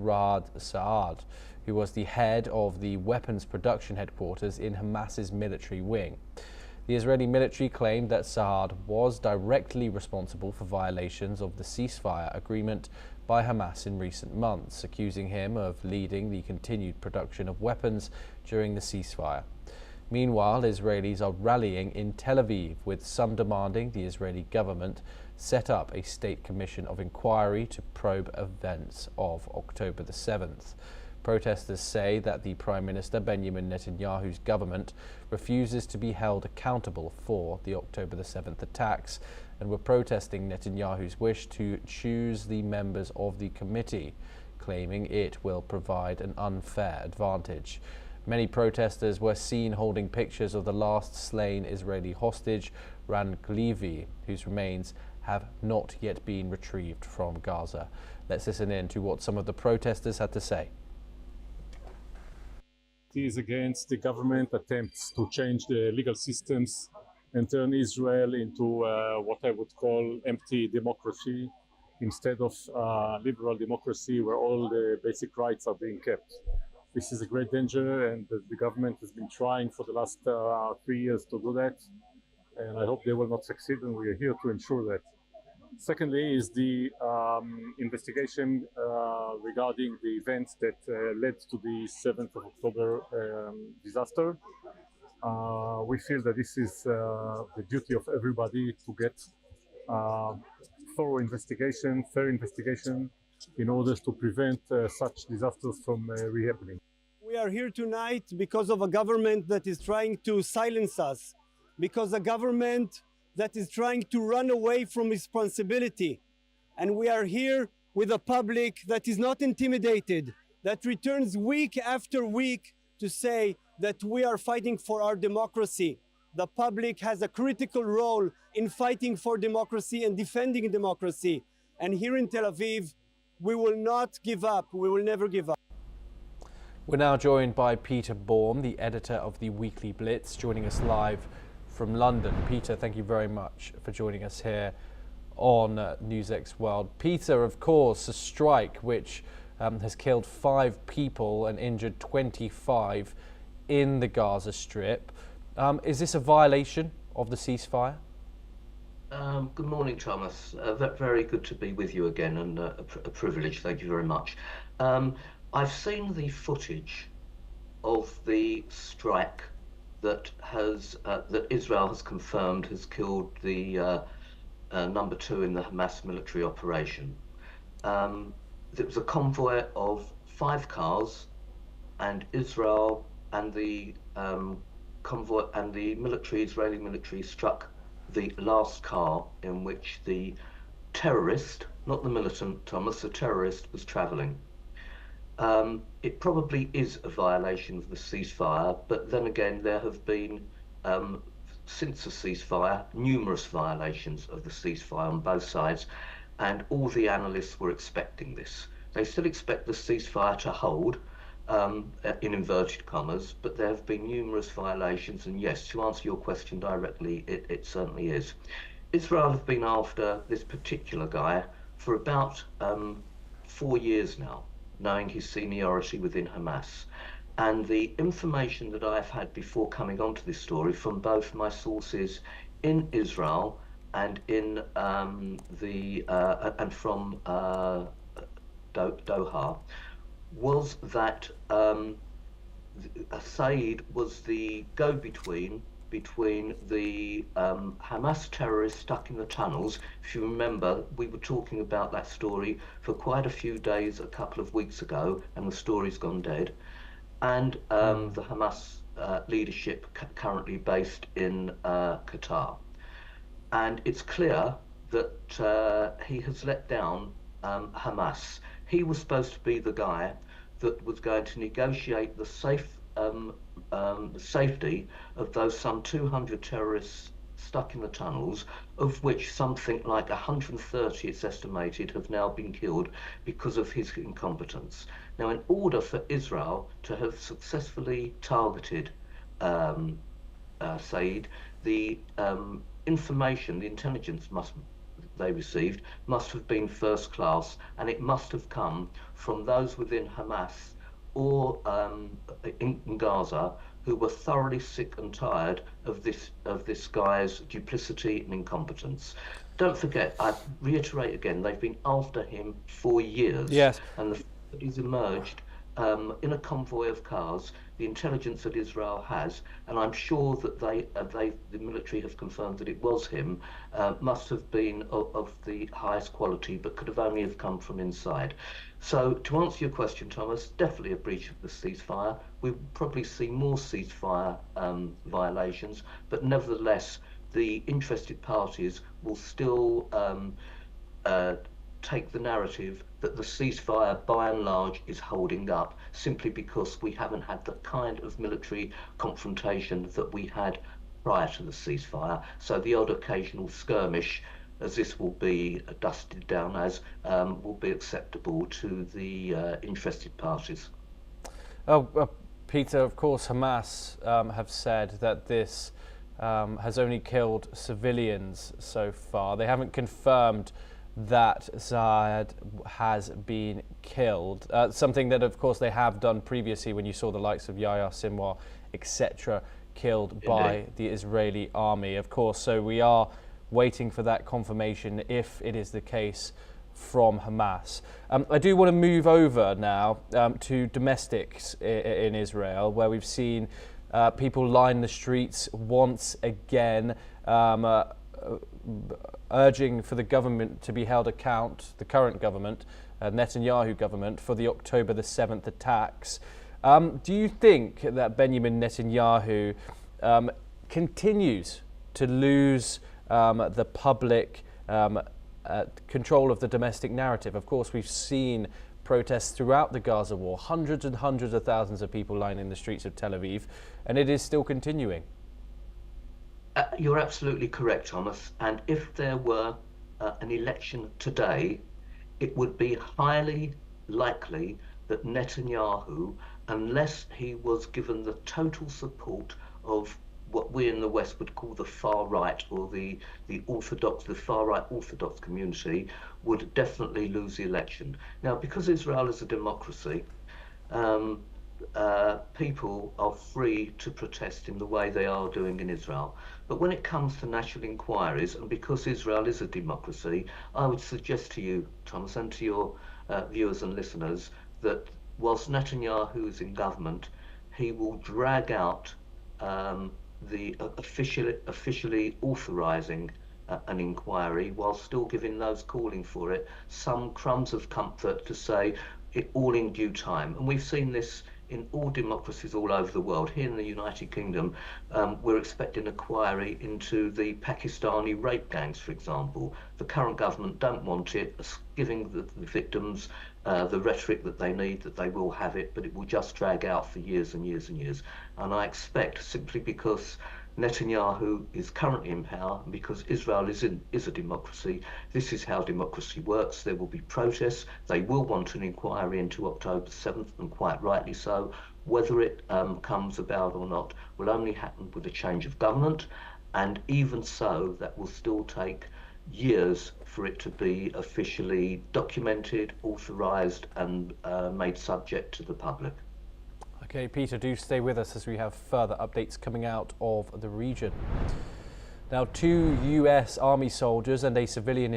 Raad, Saad, who was the head of the weapons production headquarters in Hamas's military wing. The Israeli military claimed that Saad was directly responsible for violations of the ceasefire agreement by Hamas in recent months, accusing him of leading the continued production of weapons during the ceasefire. Meanwhile, Israelis are rallying in Tel Aviv, with some demanding the Israeli government set up a state commission of inquiry to probe events of October the 7th. Protesters say that the Prime Minister Benjamin Netanyahu's government refuses to be held accountable for the October the 7th attacks, and were protesting Netanyahu's wish to choose the members of the committee, claiming it will provide an unfair advantage. Many protesters were seen holding pictures of the last slain Israeli hostage, Ran Glivi, whose remains have not yet been retrieved from Gaza. Let's listen in to what some of the protesters had to say. It is against the government attempts to change the legal systems and turn Israel into what I would call empty democracy instead of liberal democracy where all the basic rights are being kept. This is a great danger, and the government has been trying for the last 3 years to do that, and I hope they will not succeed, and we are here to ensure that. Secondly is the investigation regarding the events that led to the 7th of October disaster. We feel that this is the duty of everybody to get thorough investigation, fair investigation, in order to prevent such disasters from rehappening. We are here tonight because of a government that is trying to silence us, because a government that is trying to run away from responsibility. And we are here with a public that is not intimidated, that returns week after week to say that we are fighting for our democracy. The public has a critical role in fighting for democracy and defending democracy. And here in Tel Aviv, we will not give up. We will never give up. We're now joined by Peter Baum, the editor of the Weekly Blitz, joining us live from London. Peter, thank you very much for joining us here on NewsX World. Peter, of course, a strike which has killed 5 people and injured 25 in the Gaza Strip. Is this a violation of the ceasefire? Good morning, Thomas. Very good to be with you again, and a privilege. Thank you very much. I've seen the footage of the strike that Israel has confirmed has killed the number 2 in the Hamas military operation. It was a convoy of 5 cars, and Israel and the convoy and the Israeli military struck the last car in which the terrorist, not the militant, Thomas, the terrorist was travelling. It probably is a violation of the ceasefire, but then again, there have been, since the ceasefire, numerous violations of the ceasefire on both sides, and all the analysts were expecting this. They still expect the ceasefire to hold, in inverted commas, but there have been numerous violations, and yes, to answer your question directly, it certainly is. Israel have been after this particular guy for about 4 years now, knowing his seniority within Hamas. And the information that I've had before coming onto this story from both my sources in Israel and in from Doha was that Saad was the go-between between the Hamas terrorists stuck in the tunnels. If you remember, we were talking about that story for quite a few days a couple of weeks ago, and the story's gone dead. And the Hamas leadership currently based in Qatar. And it's clear that he has let down Hamas. He was supposed to be the guy that was going to negotiate the safety of those some 200 terrorists stuck in the tunnels, of which something like 130, it's estimated, have now been killed because of his incompetence. Now, in order for Israel to have successfully targeted Saad, the information, the intelligence they received must have been first class, and it must have come from those within Hamas or in Gaza who were thoroughly sick and tired of this guy's duplicity and incompetence. Don't forget, I reiterate again, they've been after him for years. Yes. And the fact that he's emerged in a convoy of cars, the intelligence that Israel has, and I'm sure that the military have confirmed that it was him, must have been of the highest quality, but could have only have come from inside. So to answer your question, Thomas, definitely a breach of the ceasefire. We'll probably see more ceasefire violations, but nevertheless, the interested parties will still take the narrative that the ceasefire by and large is holding up, simply because we haven't had the kind of military confrontation that we had prior to the ceasefire. So the odd occasional skirmish, as this will be dusted down as, will be acceptable to the interested parties. Peter, of course, Hamas have said that this has only killed civilians so far. They haven't confirmed that Saad has been killed. Something that, of course, they have done previously when you saw the likes of Yahya Sinwar, etc., killed by the Israeli army, of course. So we are waiting for that confirmation, if it is the case, from Hamas. I do want to move over now to domestics in Israel, where we've seen people line the streets once again, urging for the government to be held account, the current government, Netanyahu government, for the October the 7th attacks. Do you think that Benjamin Netanyahu continues to lose the public control of the domestic narrative? Of course, we've seen protests throughout the Gaza war, hundreds and hundreds of thousands of people lining the streets of Tel Aviv, and it is still continuing. You're absolutely correct, Thomas. And if there were an election today, it would be highly likely that Netanyahu, unless he was given the total support of what we in the West would call the far right, or the far right Orthodox community, would definitely lose the election. Now, because Israel is a democracy, people are free to protest in the way they are doing in Israel. But when it comes to national inquiries, and because Israel is a democracy, I would suggest to you, Thomas, and to your viewers and listeners, that whilst Netanyahu is in government, he will drag out the officially authorising an inquiry, while still giving those calling for it some crumbs of comfort to say it all in due time. And we've seen this in all democracies all over the world. Here in the United Kingdom, we're expecting an inquiry into the Pakistani rape gangs, for example. The current government don't want it, giving the victims the rhetoric that they need, that they will have it, but it will just drag out for years and years and years. And I expect, simply because Netanyahu is currently in power, and because Israel is a democracy, this is how democracy works. There will be protests. They will want an inquiry into October 7th, and quite rightly so. Whether it comes about or not will only happen with a change of government, and even so, that will still take years for it to be officially documented, authorised, and made subject to the public. Okay, Peter, do stay with us as we have further updates coming out of the region. Now, 2 US Army soldiers and a civilian